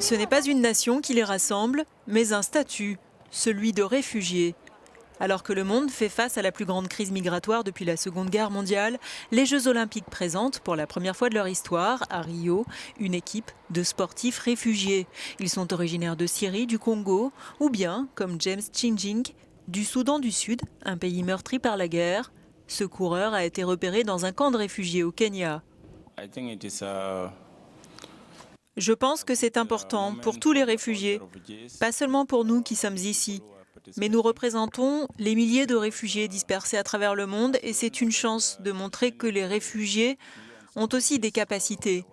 Ce n'est pas une nation qui les rassemble, mais un statut, celui de réfugiés. Alors que le monde fait face à la plus grande crise migratoire depuis la Seconde Guerre mondiale, les Jeux Olympiques présentent, pour la première fois de leur histoire, à Rio, une équipe de sportifs réfugiés. Ils sont originaires de Syrie, du Congo, ou bien, comme James Chinjing, du Soudan du Sud, un pays meurtri par la guerre. Ce coureur a été repéré dans un camp de réfugiés au Kenya. Je pense que c'est important pour tous les réfugiés, pas seulement pour nous qui sommes ici, mais nous représentons les milliers de réfugiés dispersés à travers le monde et c'est une chance de montrer que les réfugiés ont aussi des capacités.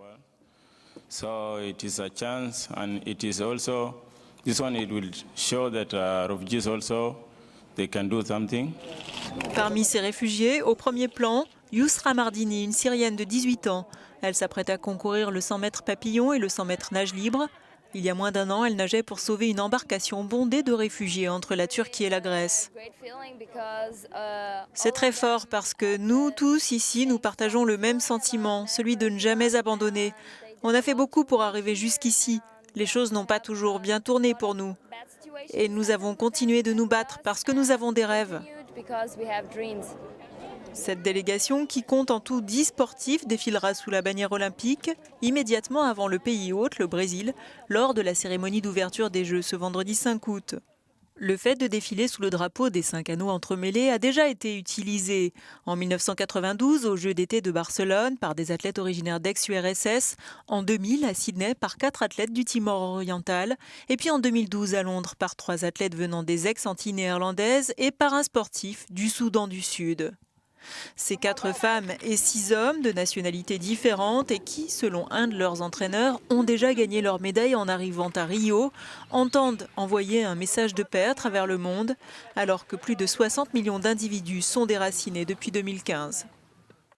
Parmi ces réfugiés, au premier plan, Yousra Mardini, une Syrienne de 18 ans. Elle s'apprête à concourir le 100 mètres papillon et le 100 mètres nage libre. Il y a moins d'un an, elle nageait pour sauver une embarcation bondée de réfugiés entre la Turquie et la Grèce. C'est très fort parce que nous tous ici, nous partageons le même sentiment, celui de ne jamais abandonner. On a fait beaucoup pour arriver jusqu'ici. Les choses n'ont pas toujours bien tourné pour nous. Et nous avons continué de nous battre parce que nous avons des rêves. Cette délégation, qui compte en tout 10 sportifs, défilera sous la bannière olympique immédiatement avant le pays hôte, le Brésil, lors de la cérémonie d'ouverture des Jeux ce vendredi 5 août. Le fait de défiler sous le drapeau des 5 anneaux entremêlés a déjà été utilisé en 1992 aux Jeux d'été de Barcelone par des athlètes originaires d'ex-URSS, en 2000 à Sydney par 4 athlètes du Timor oriental et puis en 2012 à Londres par 3 athlètes venant des ex-Antilles néerlandaises et par un sportif du Soudan du Sud. Ces 4 femmes et 6 hommes de nationalités différentes et qui, selon un de leurs entraîneurs, ont déjà gagné leur médaille en arrivant à Rio, entendent envoyer un message de paix à travers le monde, alors que plus de 60 millions d'individus sont déracinés depuis 2015.